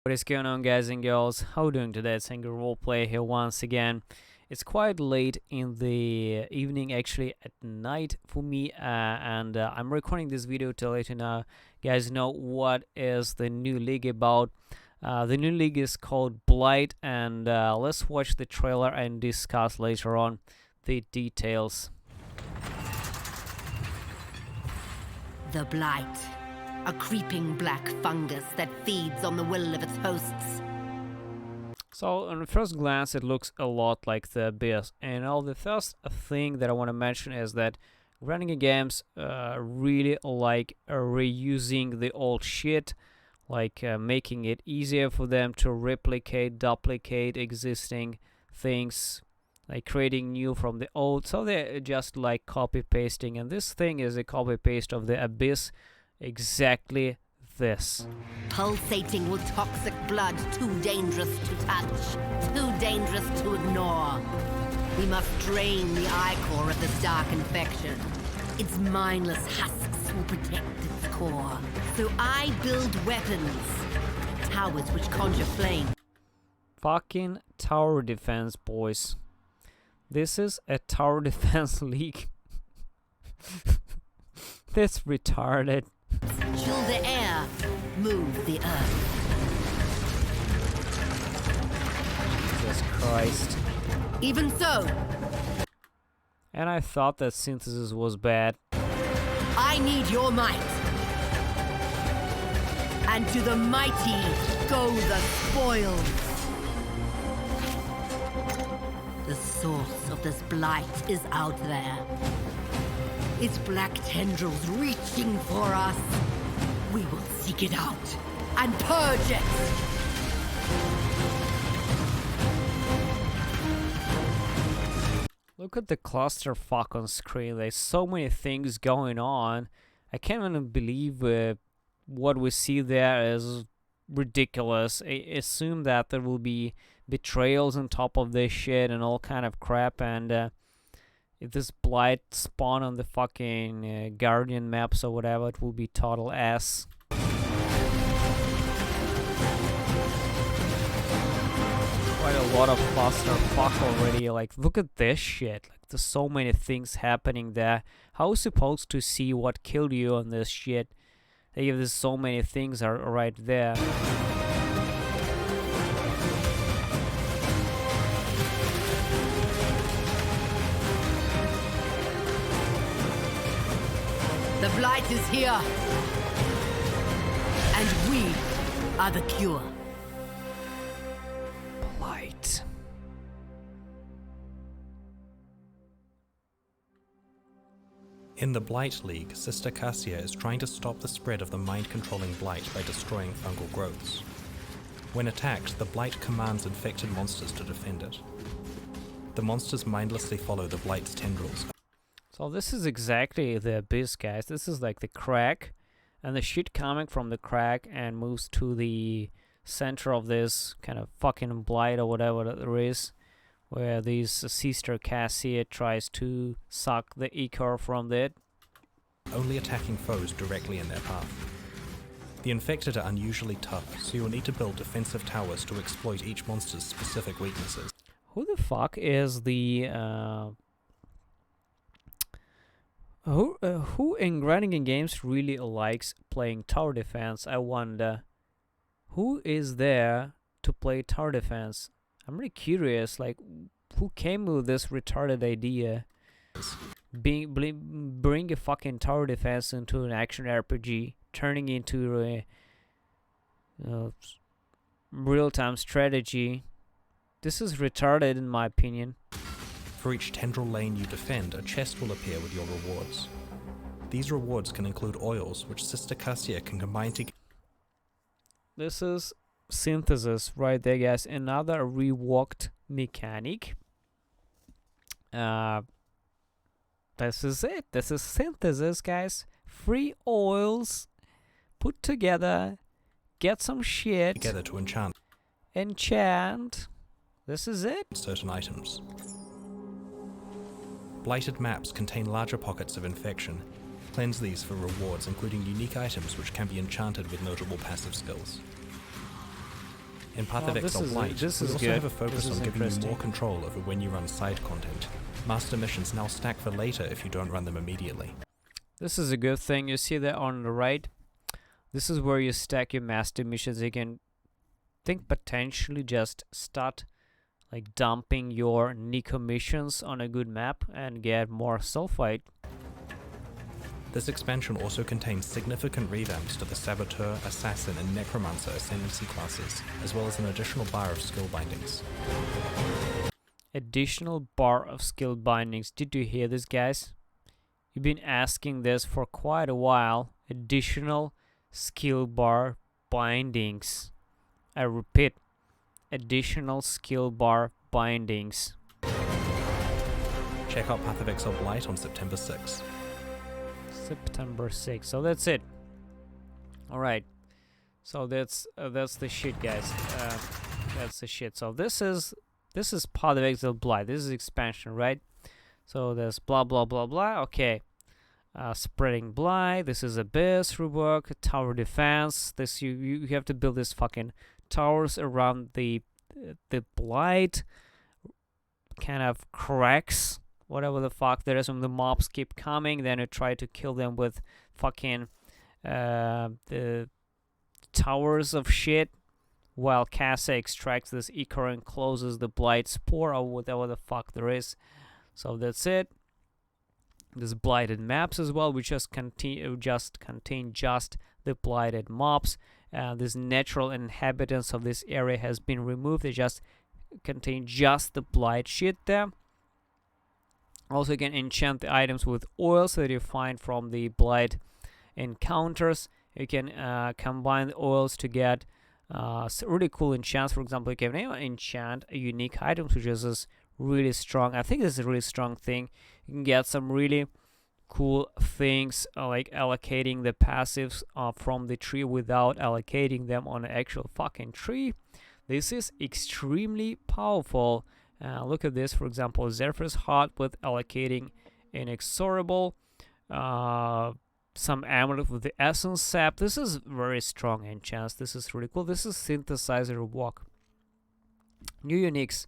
What is going on, guys and girls? How are you doing today? It's Angry Roleplay here once again. It's quite late in the evening, actually at night for me, and I'm recording this video to let you guys know what is the new league about. The new league is called Blight, and let's watch the trailer and discuss later on the details. The Blight. A creeping black fungus that feeds on the will of its hosts. So, on the first glance, it looks a lot like the Abyss. And the first thing that I want to mention is that running games really like reusing the old shit, like making it easier for them to replicate, duplicate existing things, like creating new from the old. So they're just like copy pasting, and this thing is a copy paste of the Abyss. Exactly this. Pulsating with toxic blood, too dangerous to touch, too dangerous to ignore. We must drain the ichor of this dark infection. Its mindless husks will protect its core. So I build weapons, towers which conjure flame. Fucking tower defense, boys. This is a tower defense league. That's retarded. Chill the air, move the earth. Jesus Christ. Even so. And I thought that synthesis was bad. I need your might. And to the mighty go the spoils. The source of this blight is out there. Its black tendrils reaching for us. We will seek it out and purge it. Look at the clusterfuck on screen. There's so many things going on. I can't even believe what we see there is ridiculous. I assume that there will be betrayals on top of this shit and all kind of crap, and if this blight spawn on the fucking Guardian maps or whatever, it will be total ass. Quite a lot of clusterfuck already. Like, look at this shit. Like, there's so many things happening there. How are you supposed to see what killed you on this shit? Like, if there's so many things are right there. The blight is here. And we are the cure. Blight. In the Blight League, Sister Cassia is trying to stop the spread of the mind-controlling blight by destroying fungal growths. When attacked, the blight commands infected monsters to defend it. The monsters mindlessly follow the blight's tendrils. So this is exactly the Abyss, guys. This is like the crack, and the shit coming from the crack and moves to the center of this kind of fucking blight or whatever that there is, where this Sister Cassia tries to suck the ichor from it. Only attacking foes directly in their path. The infected are unusually tough, so you'll need to build defensive towers to exploit each monster's specific weaknesses. Who the fuck is the who in grinding games really likes playing tower defense? I wonder. Who is there to play tower defense? I'm really curious, like, who came with this retarded idea? Bring a fucking tower defense into an action RPG, turning into a real-time strategy. This is retarded in my opinion. For each tendril lane you defend, a chest will appear with your rewards. These rewards can include oils, which Sister Cassia can combine together. This is synthesis right there, guys. Another reworked mechanic. This is it. This is synthesis, guys. Free oils put together. Get some shit. Together to enchant. Enchant. This is it. Certain items. Blighted maps contain larger pockets of infection. Cleanse these for rewards, including unique items which can be enchanted with notable passive skills. In Path Well, of this Exile is- Blight, this we is also good. have a focus This is on giving you interesting. more control over when you run side content. Master missions now stack for later if you don't run them immediately. This is a good thing. You see that on the right? This is where you stack your master missions. You can think potentially just start like dumping your Nico missions on a good map and get more sulfite. This expansion also contains significant revamps to the Saboteur, Assassin, and Necromancer Ascendancy classes, as well as an additional bar of skill bindings. Additional bar of skill bindings. Did you hear this, guys? You've been asking this for quite a while. Additional skill bar bindings. I repeat, additional skill bar bindings. Check out Path of Exile Blight on September 6th. September 6th. So that's it. All right. So that's the shit, guys. That's the shit. So this is Path of Exile Blight. This is expansion, right? So there's blah blah blah blah. Okay. Spreading Blight. This is Abyss rework. Tower defense. This you have to build this fucking towers around the Blight. Kind of cracks. Whatever the fuck there is, when the mobs keep coming, then you try to kill them with fucking the towers of shit, while Casa extracts this ichor and closes the Blight spore or whatever the fuck there is. So that's it. There's blighted maps as well, which just contain just the blighted mobs. This natural inhabitants of this area has been removed. They just contain just the blight shit there. Also, you can enchant the items with oils that you find from the blight encounters. You can combine the oils to get really cool enchants. For example, you can enchant unique items, which is this really strong. I think this is a really strong thing. You can get some really cool things like allocating the passives from the tree without allocating them on an actual fucking tree. This is extremely powerful. Look at this, for example, Zephyr's Heart with allocating inexorable, some amulet with the essence sap. This is very strong enchants. This is really cool. This is Synthesizer Walk. New uniques.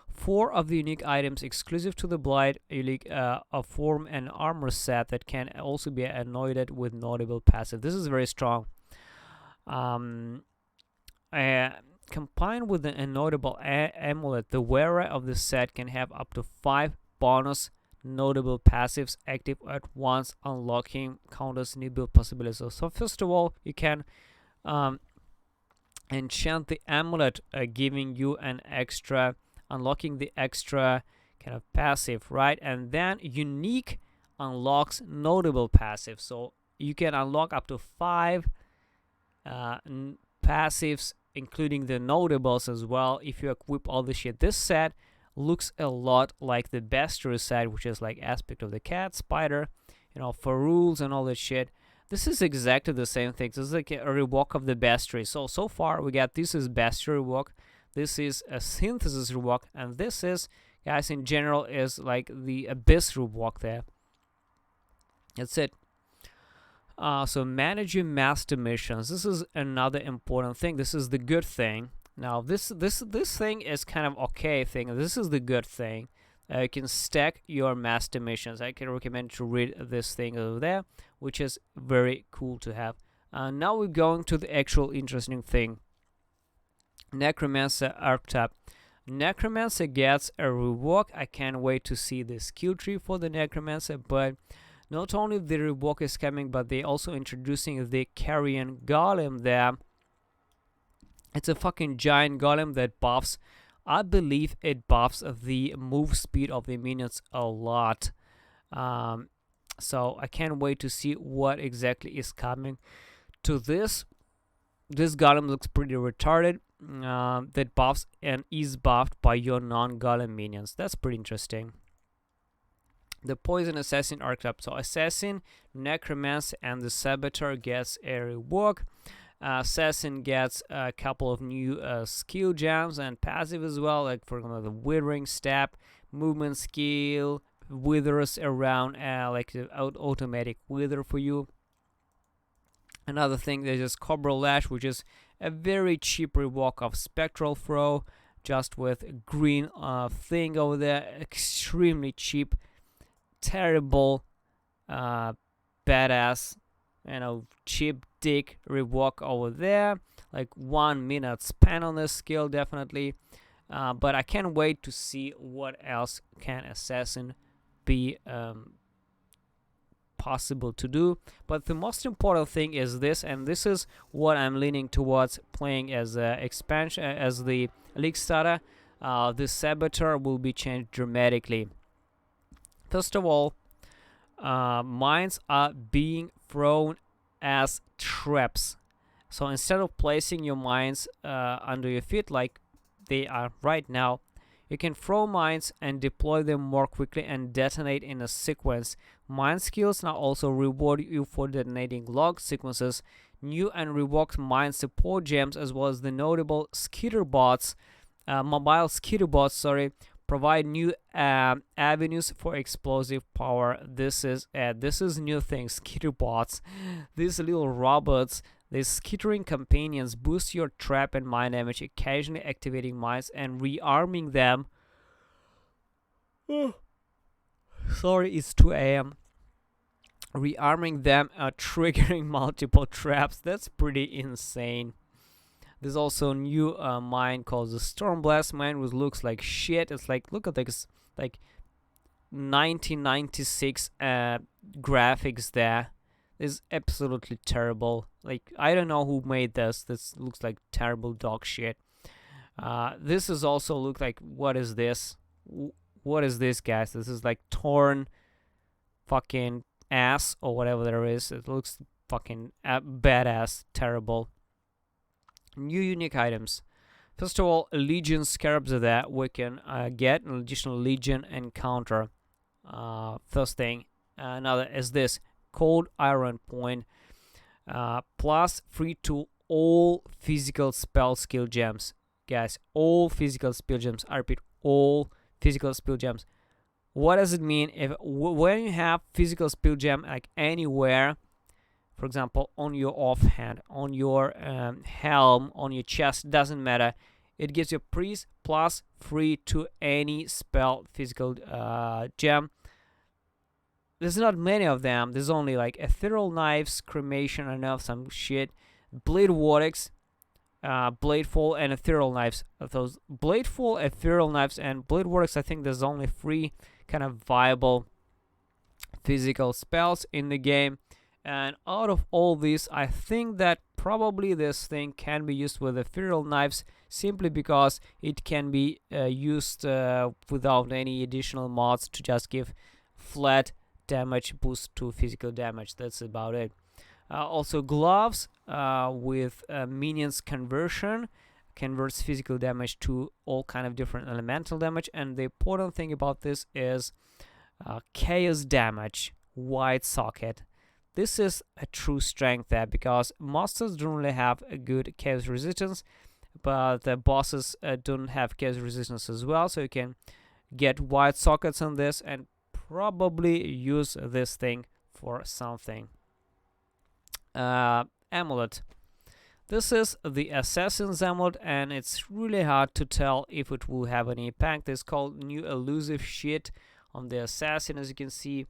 4 of the unique items exclusive to the Blight unique a form and armor set that can also be anointed with notable passive. This is very strong. Combined with the notable amulet, the wearer of the set can have up to 5 bonus notable passives active at once, unlocking countless new build possibilities. So first of all, you can enchant the amulet, giving you an extra, unlocking the extra kind of passive, right? And then unique unlocks notable passive. So you can unlock up to 5 passives, including the notables as well, if you equip all the shit. This set looks a lot like the bestiary set, which is like aspect of the cat, spider, you know, for rules and all that shit. This is exactly the same thing. This is like a rewalk of the bestiary. So far we got, this is bestiary walk, this is a synthesis rewalk, and this is, guys, in general is like the abyss rewalk there. That's it. So manage your master missions. This is another important thing. This is the good thing. Now this thing is kind of okay thing. This is the good thing. You can stack your master missions. I can recommend to read this thing over there, which is very cool to have. Now we're going to the actual interesting thing. Necromancer archetype. Necromancer gets a rework. I can't wait to see the skill tree for the Necromancer, but not only the rework is coming, but they also introducing the Carrion Golem there. It's a fucking giant golem that buffs, I believe it buffs the move speed of the minions a lot. So I can't wait to see what exactly is coming to this. This golem looks pretty retarded. That buffs and is buffed by your non-golem minions. That's pretty interesting. The Poison Assassin archetype. So Assassin, Necromancer, and the Saboteur gets a rework. Assassin gets a couple of new skill gems and passive as well, like for example the Withering Stab, movement skill, withers around, like the automatic wither for you. Another thing, there's just Cobra Lash, which is a very cheap rework of Spectral Throw, just with a green thing over there. Extremely cheap, terrible, badass, cheap dick rework over there. Like 1 minute span on this skill, definitely. But I can't wait to see what else can Assassin be possible to do. But the most important thing is this, and this is what I'm leaning towards playing as expansion, as the League starter. The Saboteur will be changed dramatically. First of all, mines are being thrown as traps. So instead of placing your mines under your feet like they are right now, you can throw mines and deploy them more quickly and detonate in a sequence. Mine skills now also reward you for detonating log sequences. New and reworked mine support gems, as well as the notable skitter bots, mobile skitter bots, provide new avenues for explosive power. This is new thing, skitter bots. These little robots, these skittering companions, boost your trap and mine damage, occasionally activating mines and rearming them. Sorry, it's 2 a.m. Rearming them, triggering multiple traps. That's pretty insane. There's also a new mine called the Stormblast mine, which looks like shit. It's like, look at this, like 1996 graphics there. It's absolutely terrible. Like, I don't know who made this. This looks like terrible dog shit. This is also look like, what is this? What is this, guys? This is like torn fucking ass or whatever there is. It looks fucking badass, terrible. New unique items. First of all, Legion Scarabs are there. We can get an additional Legion encounter. First thing. Another is this Cold Iron Point. Plus free to all physical spell skill gems. Guys, all physical spell gems. I repeat, all physical spell gems. What does it mean? When you have physical spell gem like anywhere, for example, on your offhand, on your helm, on your chest, doesn't matter. It gives you priest plus free to any spell physical gem. There's not many of them. There's only like ethereal knives, cremation, I know some shit, blade vortex, bladefall, and ethereal knives. Those bladefall, ethereal knives, and blade vortex, I think there's only 3 kind of viable physical spells in the game. And out of all these, I think that probably this thing can be used with ethereal knives, simply because it can be used without any additional mods to just give flat damage boost to physical damage. That's about it. Also gloves with minions conversion converts physical damage to all kind of different elemental damage. And the important thing about this is chaos damage, wide socket. This is a true strength there, because monsters don't really have a good chaos resistance, but the bosses don't have chaos resistance as well, so you can get wide sockets on this and probably use this thing for something. Amulet. This is the Assassin's Amulet, and it's really hard to tell if it will have any impact. It's called New Elusive Shit on the Assassin, as you can see.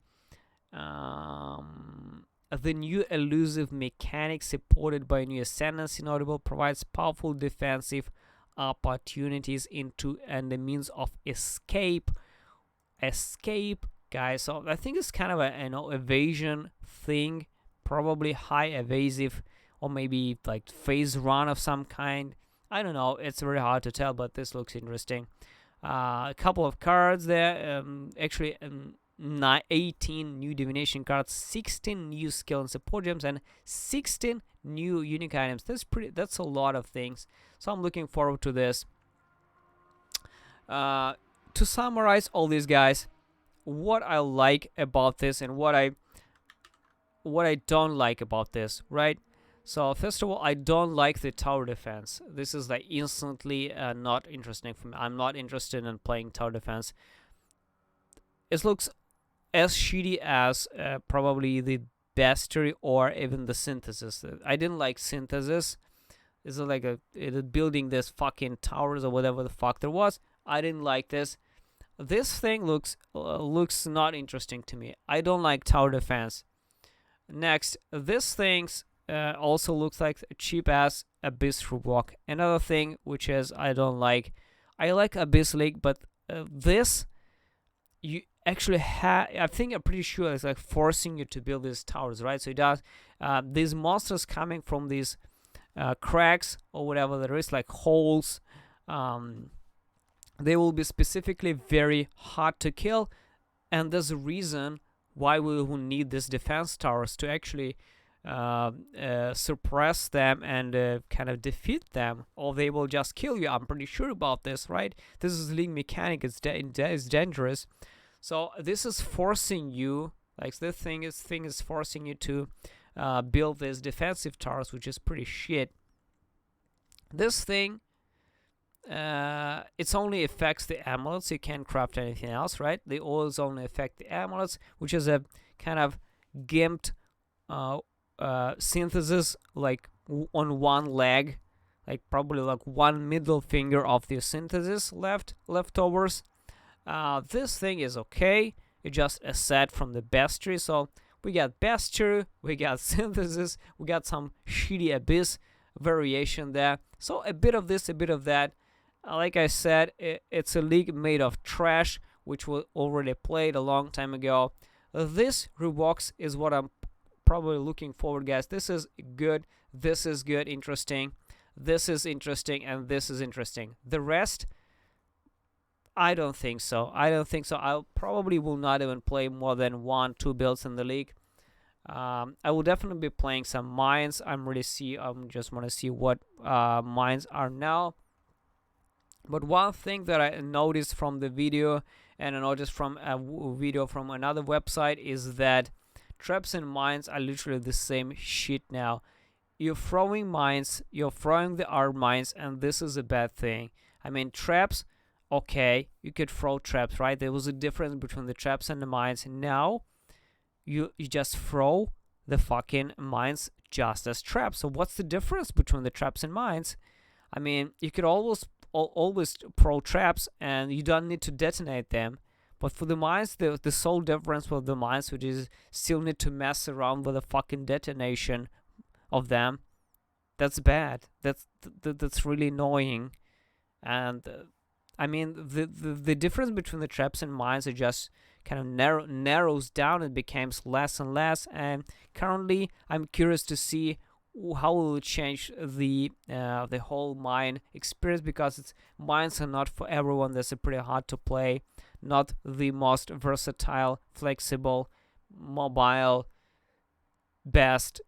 The new elusive mechanic supported by new Ascendancy notable provides powerful defensive opportunities into and the means of escape. Guys, so I think it's kind of a evasion thing, probably high evasive, or maybe like phase run of some kind. I don't know, it's very hard to tell, but this looks interesting. A couple of cards there, actually 18 new divination cards, 16 new skill and support gems, and 16 new unique items. That's a lot of things, so I'm looking forward to this. To summarize all these guys, what I like about this and what I don't like about this, right? So first of all, I don't like the tower defense. This is like instantly not interesting for me. I'm not interested in playing tower defense. It looks as shitty as probably the bestiary or even the synthesis. I didn't like synthesis. Is it like building this fucking towers or whatever the fuck there was. I didn't like this. This thing looks not interesting to me. I don't like tower defense. Next, this thing's also looks like a cheap ass Abyss Walk. Another thing which is I don't like. I like Abyss League, but this you actually have. I'm pretty sure it's like forcing you to build these towers, right? So it does. These monsters coming from these cracks or whatever there is, like holes. They will be specifically very hard to kill, and there's a reason why we will need these defense towers to actually suppress them and kind of defeat them, or they will just kill you. I'm pretty sure about this, right? This is league mechanic. It's dangerous. So this is forcing you, like this thing is forcing you to build these defensive towers, which is pretty shit. This thing, it only affects the amulets. You can't craft anything else, right? The oils only affect the amulets, which is a kind of gimped synthesis, like on one leg, like probably like one middle finger of the synthesis leftovers. This thing is okay. It's just a set from the bestiary. So we got bestiary, we got synthesis, we got some shitty abyss variation there. So a bit of this, a bit of that. Like I said, it's a league made of trash, which we already played a long time ago. This Revox is what I'm probably looking forward, guys. This is good, interesting, this is interesting, and this is interesting. The rest, I don't think so. I probably will not even play more than 1-2 builds in the league. I will definitely be playing some mines. I just want to see what mines are now. But one thing that I noticed from the video, and I noticed from a video from another website, is that traps and mines are literally the same shit now. You're throwing mines, you're throwing the armed mines, and this is a bad thing. I mean, traps, okay, you could throw traps, right? There was a difference between the traps and the mines. Now, you just throw the fucking mines just as traps. So what's the difference between the traps and mines? I mean, you could always throw traps and you don't need to detonate them. But for the mines, the sole difference with the mines, which is still need to mess around with the fucking detonation of them, that's bad. That's really annoying. And I mean, the difference between the traps and mines are just kind of narrows down. It becomes less and less. And currently, I'm curious to see how will it change the whole mine experience, because mines are not for everyone. That's pretty hard to play, not the most versatile, flexible, mobile, best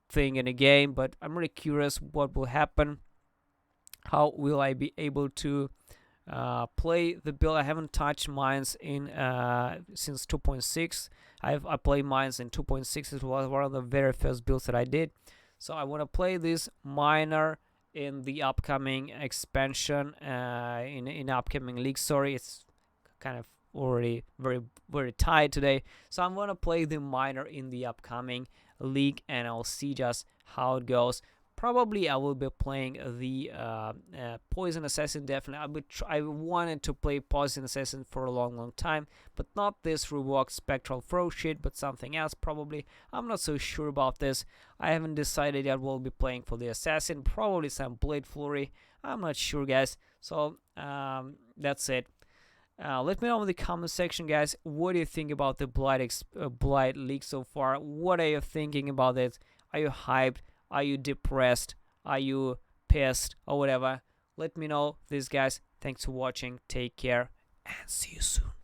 thing in a game. But I'm really curious what will happen. How will I be able to play the build? I haven't touched mines in since 2.6. I played mines in 2.6. It was one of the very first builds that I did. So I want to play this miner in the upcoming expansion, in upcoming league. Sorry, it's kind of already very tight today. So I'm going to play the miner in the upcoming league, and I'll see just how it goes. Probably I will be playing the Poison Assassin. Definitely, I wanted to play Poison Assassin for a long time, but not this Rewalk Spectral Throw shit, but something else probably. I'm not so sure about this. I haven't decided yet. We'll be playing for the Assassin, probably some Blade Flurry. I'm not sure, guys. So that's it. Let me know in the comment section, guys. What do you think about the Blight League so far? What are you thinking about it? Are you hyped? Are you depressed? Are you pissed or whatever? Let me know. These guys, thanks for watching. Take care and see you soon.